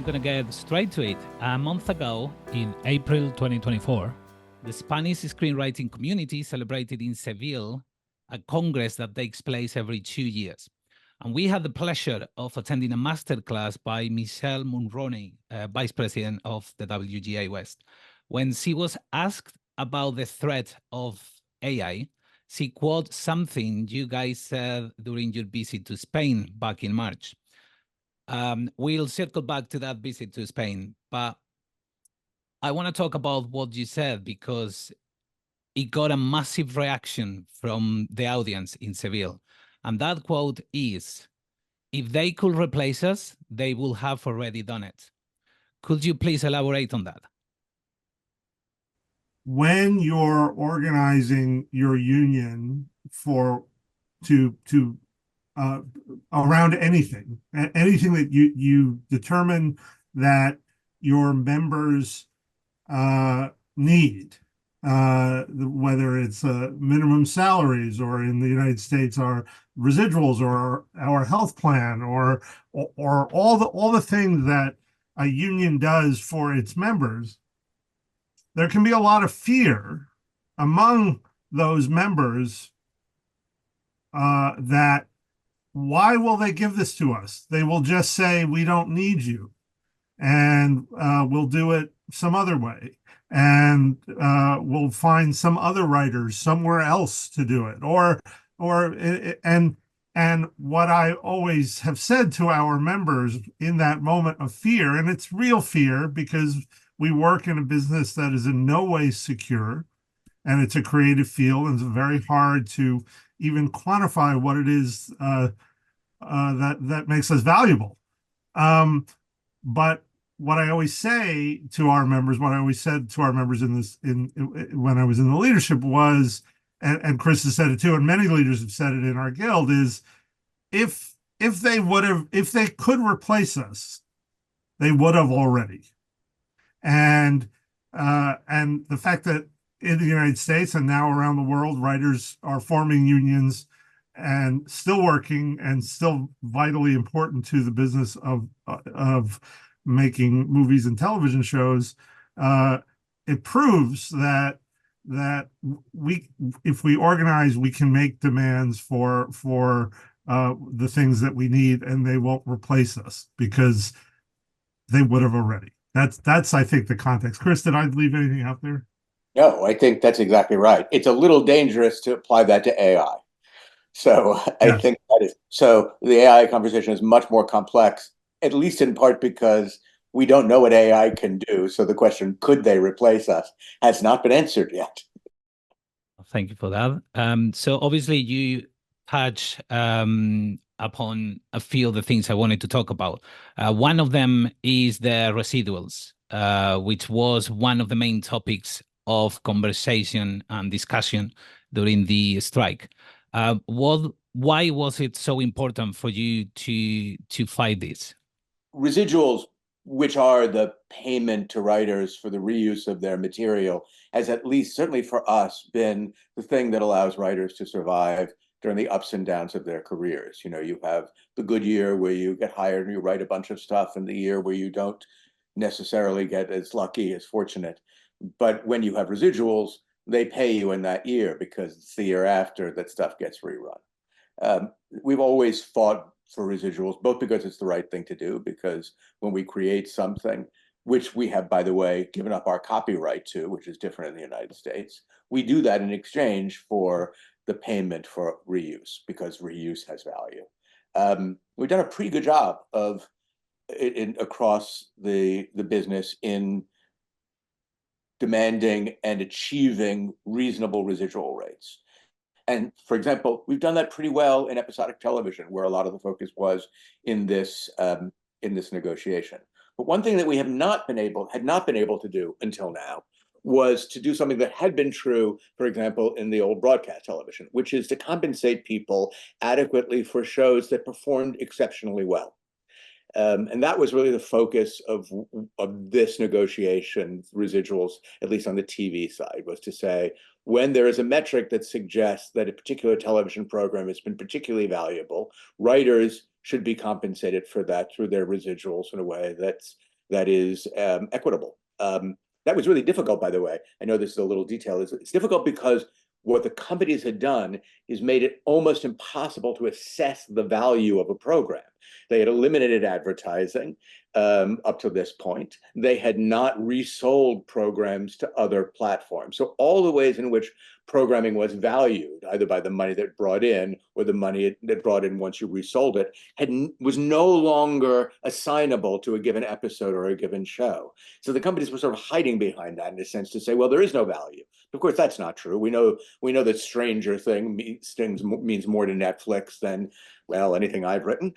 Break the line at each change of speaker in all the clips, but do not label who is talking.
I'm going to get straight to it. A month ago, in April 2024, the Spanish screenwriting community celebrated in Seville a congress that takes place every 2 years. And we had the pleasure of attending a masterclass by Michelle Mulroney, Vice President of the WGA West. When she was asked about the threat of AI, she quoted something you guys said during your visit to Spain back in March. We'll circle back to that visit to Spain, but I want to talk about what you said because it got a massive reaction from the audience in Seville. And that quote is, "If they could replace us, they will have already done it." Could you please elaborate on that?
When you're organizing your union to around anything that you determine that your members need, whether it's minimum salaries, or in the United States our residuals, or our health plan, or all the things that a union does for its members. There can be a lot of fear among those members that why will they give this to us? They will just say, we don't need you, and we'll do it some other way, and we'll find some other writers somewhere else to do it, and what I always have said to our members in that moment of fear, and it's real fear because we work in a business that is in no way secure, and it's a creative field, and it's very hard to even quantify what it is that makes us valuable. But what I always say to our members, what I always said to our members when I was in the leadership was, and Chris has said it too, and many leaders have said it in our guild, is if they could replace us, they would have already. And the fact that in the United States and now around the world, writers are forming unions and still working and still vitally important to the business of making movies and television shows, it proves that if we organize, we can make demands for the things that we need, and they won't replace us because they would have already. That's I think the context. Chris, did I leave anything out there?
No, I think that's exactly right. It's a little dangerous to apply that to AI. So I think that is, so the AI conversation is much more complex, at least in part because we don't know what AI can do. So the question, could they replace us, has not been answered yet.
Thank you for that. So obviously you touch upon a few of the things I wanted to talk about. One of them is the residuals, which was one of the main topics of conversation and discussion during the strike. Why was it so important for you to fight this?
Residuals, which are the payment to writers for the reuse of their material, has, at least certainly for us, been the thing that allows writers to survive during the ups and downs of their careers. You know, you have the good year where you get hired and you write a bunch of stuff, and the year where you don't necessarily get as lucky, as fortunate. But when you have residuals, they pay you in that year because it's the year after that stuff gets rerun. We've always fought for residuals, both because it's the right thing to do, because when we create something, which we have, by the way, given up our copyright to, which is different in the United States, we do that in exchange for the payment for reuse, because reuse has value. We've done a pretty good job of across the business in demanding and achieving reasonable residual rates. And for example, we've done that pretty well in episodic television, where a lot of the focus was in this negotiation. But one thing that we had not been able to do until now was to do something that had been true, for example, in the old broadcast television, which is to compensate people adequately for shows that performed exceptionally well. And that was really the focus of this negotiation, residuals, at least on the TV side, was to say, when there is a metric that suggests that a particular television program has been particularly valuable, writers should be compensated for that through their residuals in a way that's that is equitable. That was really difficult, by the way. I know this is a little detail. It's difficult because what the companies had done is made it almost impossible to assess the value of a program. They had eliminated advertising up to this point. They had not resold programs to other platforms. So all the ways in which programming was valued, either by the money that it brought in or the money that brought in once you resold it, was no longer assignable to a given episode or a given show. So the companies were sort of hiding behind that in a sense to say, well, there is no value. Of course, that's not true. We know that Stranger Things means more to Netflix than, well, anything I've written.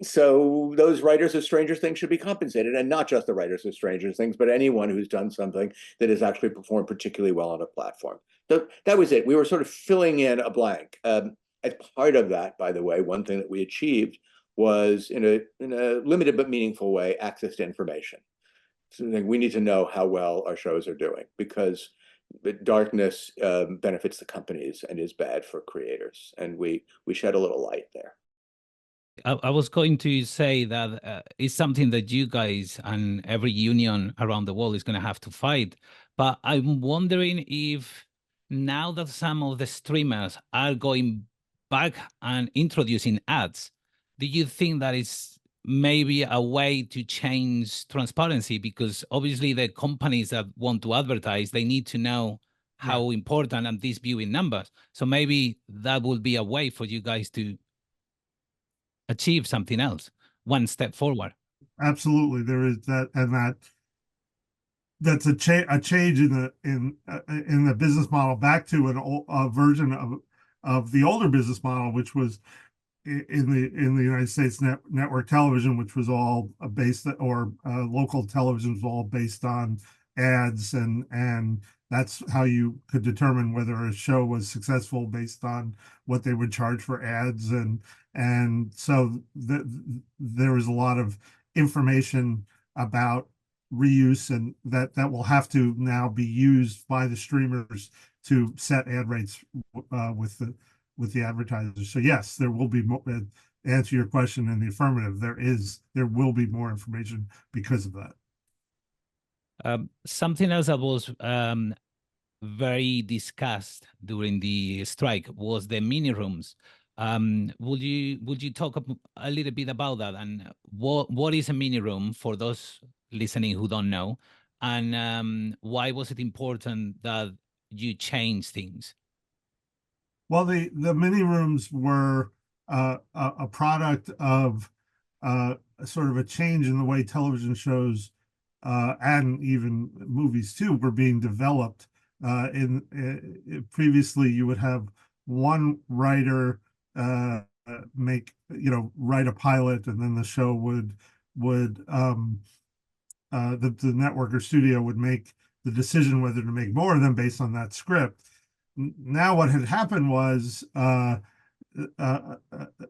So those writers of Stranger Things should be compensated, and not just the writers of Stranger Things, but anyone who's done something that has actually performed particularly well on a platform. So that was it. We were sort of filling in a blank. As part of that, by the way, one thing that we achieved was, in a limited but meaningful way, access to information. So we need to know how well our shows are doing, because the darkness benefits the companies and is bad for creators. And we shed a little light there.
I was going to say that it's something that you guys and every union around the world is going to have to fight. But I'm wondering if now that some of the streamers are going back and introducing ads, do you think that is maybe a way to change transparency? Because obviously the companies that want to advertise, they need to know how important are these viewing numbers. So maybe that would be a way for you guys to achieve something else, one step forward.
Absolutely, there is that, and that's a change in the business model back to a version of the older business model, which was in the United States network television, which was all based, or local television was all based on ads, and that's how you could determine whether a show was successful, based on what they would charge for ads. And so there was a lot of information about reuse, and that will have to now be used by the streamers to set ad rates with the advertisers. So yes, there will be more. Answer your question in the affirmative. There will be more information because of that.
Something else that was very discussed during the strike was the mini rooms. Would you talk a little bit about that, and what is a mini room for those listening who don't know, and why was it important that you change things?
Well, the mini rooms were a product of sort of a change in the way television shows and even movies too were being developed. Previously, you would have one writer write a pilot, and then the show the network or studio would make the decision whether to make more of them based on that script. Now what had happened was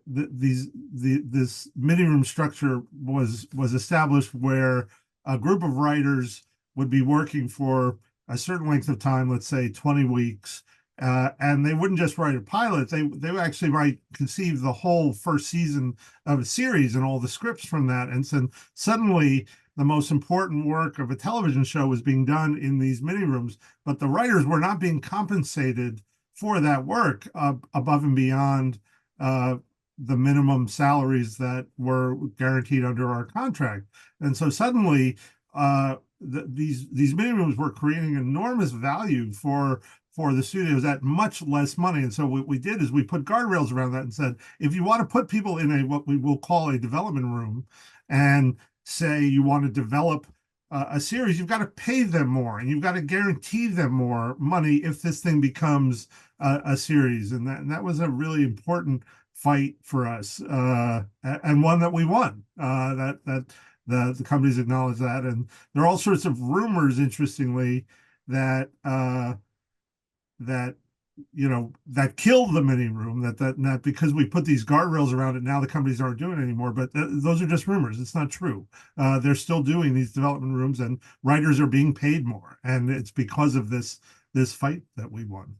this mini room structure was established, where a group of writers would be working for a certain length of time, let's say 20 weeks, and they wouldn't just write a pilot. They would actually conceive the whole first season of a series and all the scripts from that. And so suddenly the most important work of a television show was being done in these mini rooms, but the writers were not being compensated for that work above and beyond the minimum salaries that were guaranteed under our contract. And so suddenly these mini rooms were creating enormous value for the studios at much less money. And so what we did is we put guardrails around that and said, if you want to put people in what we will call a development room, and say you want to develop a series, you've got to pay them more, and you've got to guarantee them more money if this thing becomes a series. And that was a really important fight for us, and one that we won. The companies acknowledge that, and there are all sorts of rumors, interestingly, that killed the mini room, that because we put these guardrails around it, now the companies aren't doing it anymore. But those are just rumors. It's not true. They're still doing these development rooms, and writers are being paid more, and it's because of this fight that we won.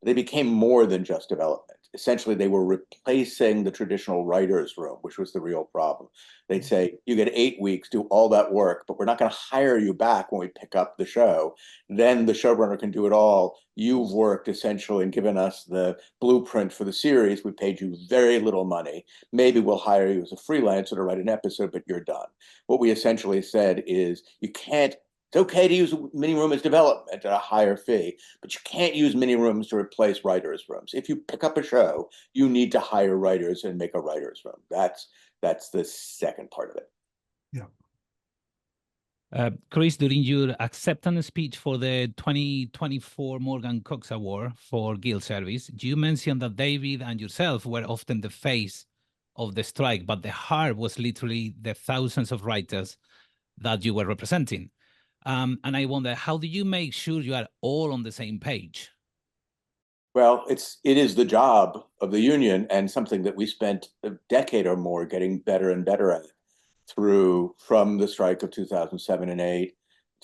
They became more than just development. essentially they were replacing the traditional writer's room, which was the real problem. They'd say, you get 8 weeks, do all that work, but we're not going to hire you back when we pick up the show. Then the showrunner can do it all. You've worked essentially and given us the blueprint for the series. We paid you very little money. Maybe we'll hire you as a freelancer to write an episode, but you're done. What we essentially said is you can't, it's okay to use mini room as development at a higher fee, but you can't use mini rooms to replace writers' rooms. If you pick up a show, you need to hire writers and make a writer's room. That's the second part of it.
Yeah.
Chris, during your acceptance speech for the 2024 Morgan Cox Award for Guild Service, you mentioned that David and yourself were often the face of the strike, but the heart was literally the thousands of writers that you were representing. And I wonder, how do you make sure you are all on the same page?
Well, it is the job of the union, and something that we spent a decade or more getting better and better at from the strike of 2007 and 8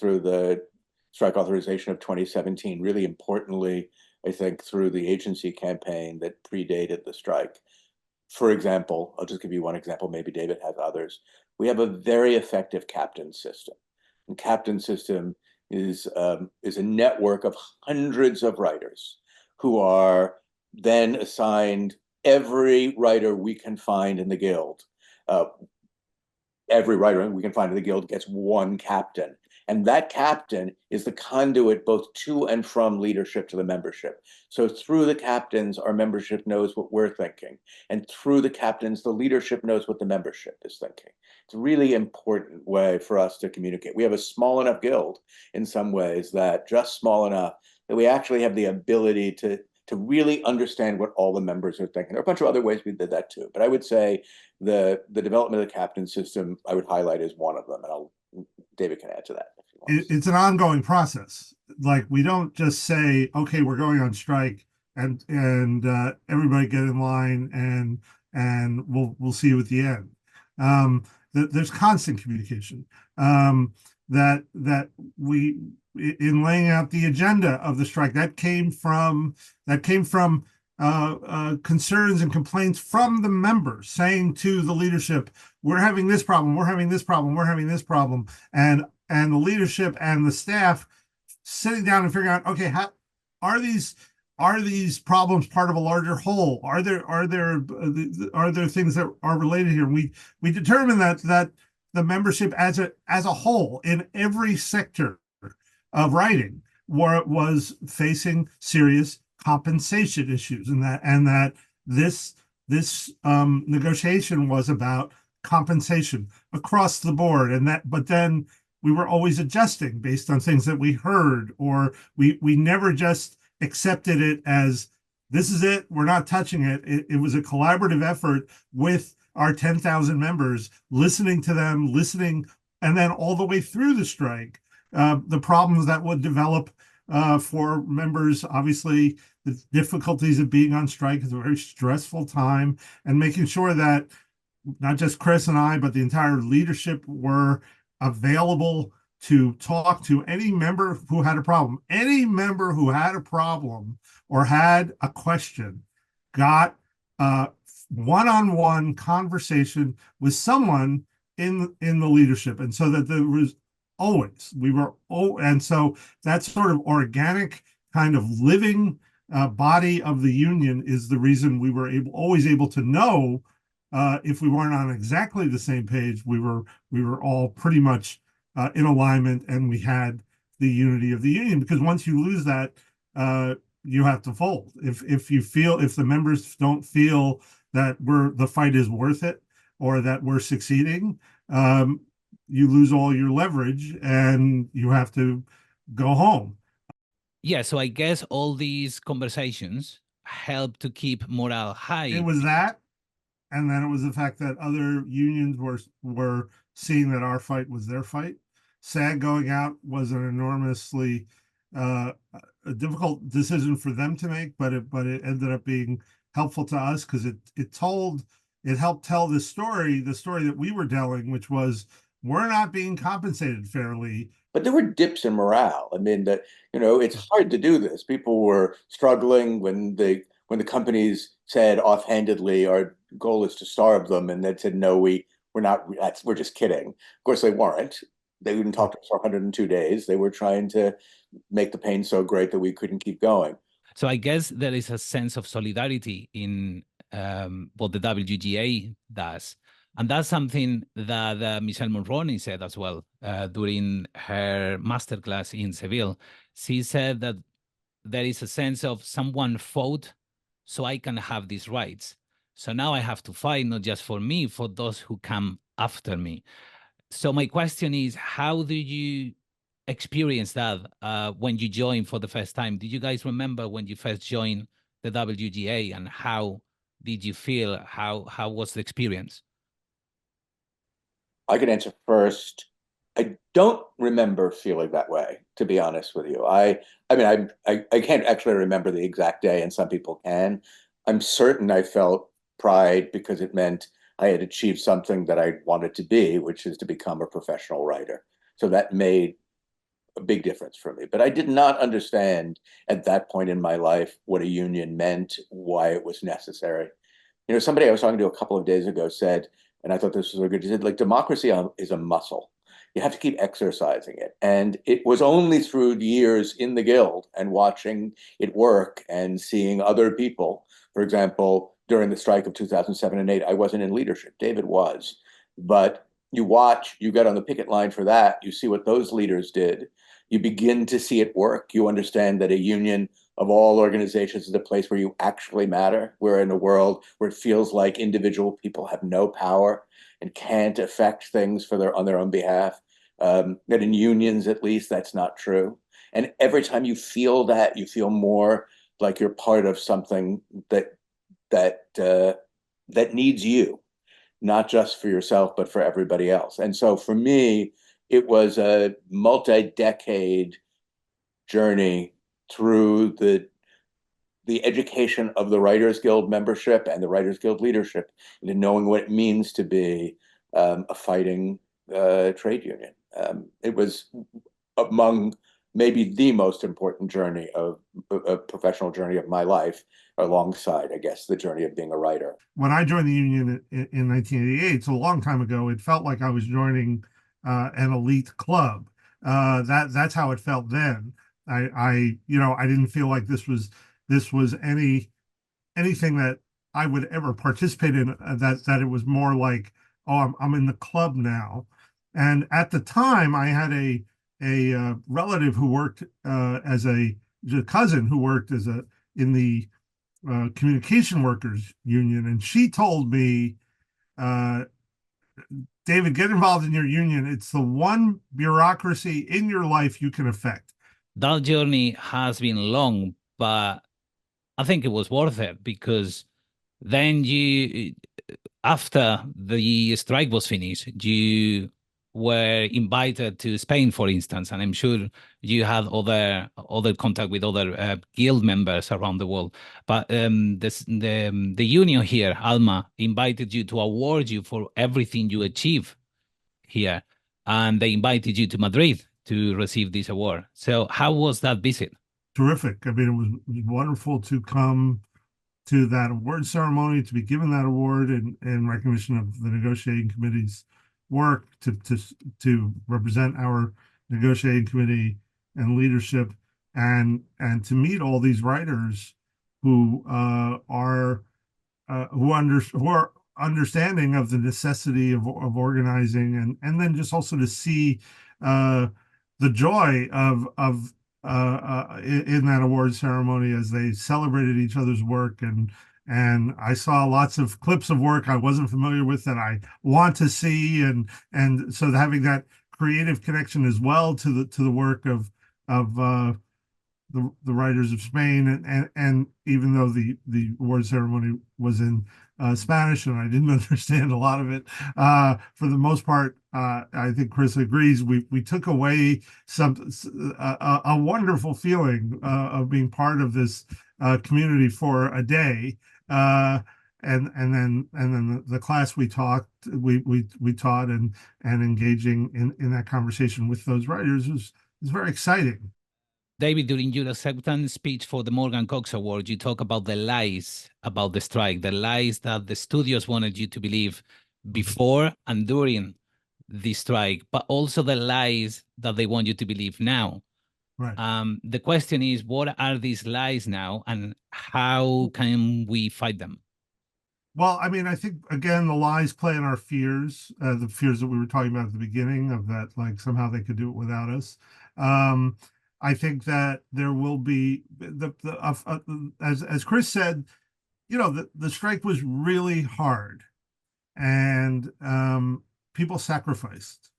through the strike authorization of 2017. Really importantly, I think through the agency campaign that predated the strike. For example, I'll just give you one example. Maybe David has others. We have a very effective captain system. And captain system is a network of hundreds of writers who are then assigned every writer we can find in the guild. Every writer we can find in the guild gets one captain. And that captain is the conduit both to and from leadership to the membership. So through the captains, our membership knows what we're thinking. And through the captains, the leadership knows what the membership is thinking. It's a really important way for us to communicate. We have a small enough guild in some ways, that just small enough that we actually have the ability to really understand what all the members are thinking. There are a bunch of other ways we did that too. But I would say the development of the captain system, I would highlight as one of them. And David can add to that if he wants.
It's an ongoing process. Like, we don't just say, okay, we're going on strike, and everybody get in line, and we'll see you at the end. There's constant communication. That we, in laying out the agenda of the strike, that came from concerns and complaints from the members saying to the leadership, we're having this problem, we're having this problem, we're having this problem, and the leadership and the staff sitting down and figuring out, okay, how are these problems part of a larger whole? Are there things that are related here? We determined that the membership as a whole in every sector of writing was facing serious compensation issues, and that this negotiation was about compensation across the board, but then we were always adjusting based on things that we heard, or we never just accepted it as this is it, we're not touching it. It was a collaborative effort with our 10,000 members, listening to them, and then all the way through the strike, the problems that would develop for members. Obviously, the difficulties of being on strike is a very stressful time, and making sure that not just Chris and I, but the entire leadership were available to talk to any member who had a problem. Any member who had a problem or had a question got one-on-one conversation with someone in the leadership, and so that there was and so that sort of organic kind of living body of the union is the reason we were always able to know if we weren't on exactly the same page, we were all pretty much in alignment, and we had the unity of the union. Because once you lose that, you have to fold. If the members don't feel that the fight is worth it, or that we're succeeding, you lose all your leverage and you have to go home.
Yeah, so I guess all these conversations help to keep morale high.
It was that, and then it was the fact that other unions were seeing that our fight was their fight. SAG going out was an enormously a difficult decision for them to make, but it ended up being helpful to us, because it helped tell the story that we were telling, which was, we're not being compensated fairly.
But there were dips in morale. I mean, it's hard to do this. People were struggling when the companies said offhandedly, our goal is to starve them, and they said, no, we're not, we're just kidding. Of course, they weren't. They didn't talk to us for 102 days. They were trying to make the pain so great that we couldn't keep going.
So I guess there is a sense of solidarity in what the WGA does. And that's something that Michelle Mulroney said as well during her masterclass in Seville. She said that there is a sense of someone fought so I can have these rights. So now I have to fight, not just for me, for those who come after me. So my question is, how do you experience that when you joined for the first time? Did you guys remember when you first joined the WGA, and how did you feel? How was the experience?
I can answer first. I don't remember feeling that way, to be honest with you. I mean, I can't actually remember the exact day, and some people can. I'm certain I felt pride because it meant I had achieved something that I wanted to be, which is to become a professional writer. So that made a big difference for me. But I did not understand at that point in my life what a union meant, why it was necessary. You know, somebody I was talking to a couple of days ago said, and I thought this was really good, he said, like, democracy is a muscle. You have to keep exercising it. And it was only through years in the Guild and watching it work and seeing other people, for example, during the strike of 2007 and 8, I wasn't in leadership. David was. But you watch, you get on the picket line for that, you see what those leaders did. You begin to see it work. You understand that a union of all organizations is a place where you actually matter. We're in a world where it feels like individual people have no power and can't affect things on their own behalf. That in unions, at least, that's not true. And every time you feel that, you feel more like you're part of something that needs you, not just for yourself, but for everybody else. And so for me, it was a multi-decade journey through the education of the Writers Guild membership and the Writers Guild leadership into knowing what it means to be a fighting trade union. It was among maybe the most important journey of a professional journey of my life, alongside, I guess, the journey of being a writer.
When I joined the union in 1988, so a long time ago, it felt like I was joining an elite club. That's how it felt then. I didn't feel like this was anything that I would ever participate in. That it was more like, oh, I'm in the club now. And at the time, I had a relative who worked as a cousin who worked in the communication workers union, and she told me, David, get involved in your union. It's the one bureaucracy in your life you can affect.
That journey has been long, but I think it was worth it, because then after the strike was finished, you were invited to Spain, for instance, and I'm sure you had other contact with other guild members around the world. But the union here, ALMA, invited you to award you for everything you achieve here, and they invited you to Madrid to receive this award. So how was that visit?
Terrific. I mean, it was wonderful to come to that award ceremony, to be given that award in recognition of the negotiating committee's work, to represent our negotiating committee and leadership, and to meet all these writers who are understanding of the necessity of organizing, and then just also to see the joy of in that award ceremony as they celebrated each other's work. And I saw lots of clips of work I wasn't familiar with that I want to see, and so having that creative connection as well to the work of the writers of Spain, and even though the award ceremony was in Spanish and I didn't understand a lot of it, for the most part, I think Chris agrees. We took away a wonderful feeling of being part of this community for a day, and then the class we taught and engaging in that conversation with those writers was very exciting.
David, during your acceptance speech for the Morgan Cox Award, you talk about the lies about the strike, the lies that the studios wanted you to believe before and during the strike, but also the lies that they want you to believe now.
Right.
The question is, what are these lies now, and how can we fight them?
Well, I mean, I think again, the lies play in our fears, the fears that we were talking about at the beginning of that, like somehow they could do it without us. I think that there will be as Chris said, you know, the strike was really hard, and people sacrificed,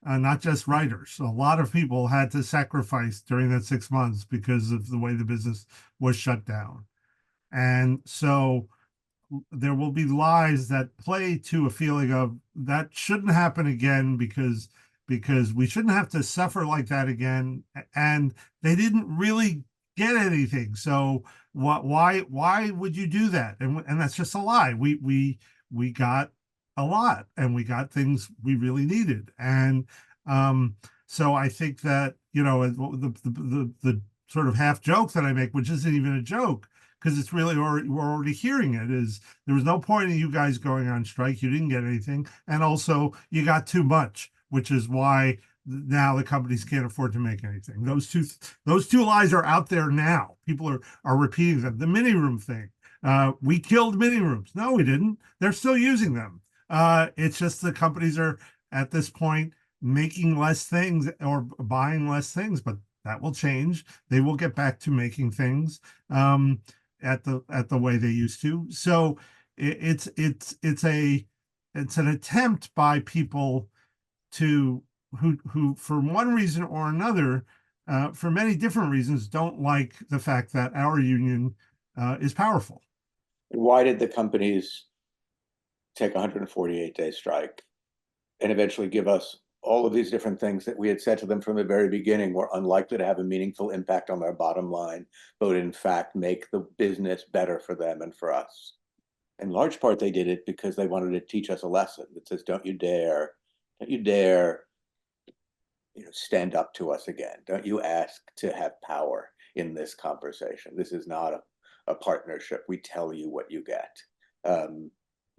not just writers. A lot of people had to sacrifice during that 6 months because of the way the business was shut down, and so there will be lies that play to a feeling of that shouldn't happen again because we shouldn't have to suffer like that again, and they didn't really get anything. So why would you do that? And that's just a lie. We got a lot, and we got things we really needed, and so I think that, you know, the sort of half joke that I make, which isn't even a joke, because it's really already, we're already hearing it, is there was no point in you guys going on strike. You didn't get anything. And also you got too much, which is why now the companies can't afford to make anything. Those two lies are out there now. People are repeating them. The mini room thing. We killed mini rooms. No, we didn't. They're still using them. It's just the companies are at this point making less things or buying less things, but that will change. They will get back to making things at the way they used to. So it's an attempt by people to who for one reason or another, for many different reasons, don't like the fact that our union is powerful.
Why did the companies take a 148-day strike and eventually give us all of these different things that we had said to them from the very beginning were unlikely to have a meaningful impact on their bottom line, but in fact make the business better for them and for us? In large part, they did it because they wanted to teach us a lesson that says, don't you dare, you know, stand up to us again. Don't you ask to have power in this conversation. This is not a partnership. We tell you what you get.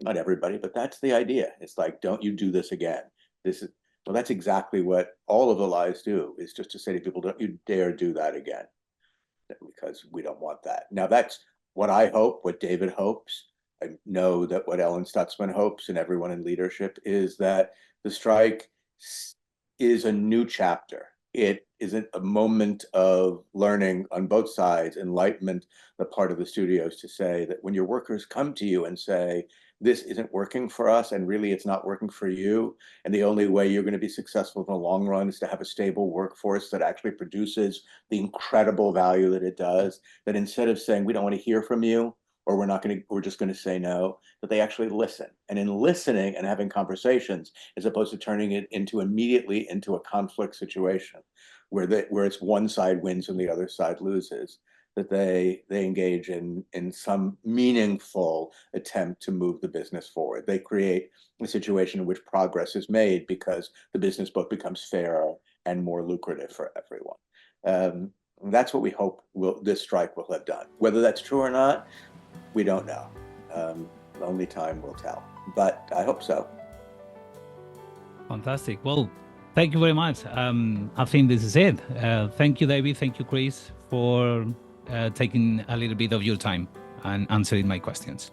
Not everybody, but that's the idea. It's like, don't you do this again. Well, that's exactly what all of the lies do, is just to say to people, don't you dare do that again, because we don't want that. Now, that's what I hope, what David hopes. I know that what Ellen Stutzman hopes and everyone in leadership is that the strike is a new chapter. It isn't a moment of learning on both sides, enlightenment, the part of the studios to say that when your workers come to you and say, this isn't working for us, and really it's not working for you, and the only way you're going to be successful in the long run is to have a stable workforce that actually produces the incredible value that it does, that instead of saying, we don't want to hear from you, or we're just going to say no, that they actually listen. And in listening and having conversations, as opposed to turning it immediately into a conflict situation where it's one side wins and the other side loses, that they engage in some meaningful attempt to move the business forward. They create a situation in which progress is made because the business both becomes fairer and more lucrative for everyone. That's what we hope this strike will have done. Whether that's true or not, we don't know. Only time will tell, but I hope so.
Fantastic. Well, thank you very much. I think this is it. Thank you, David. Thank you, Chris, for taking a little bit of your time and answering my questions.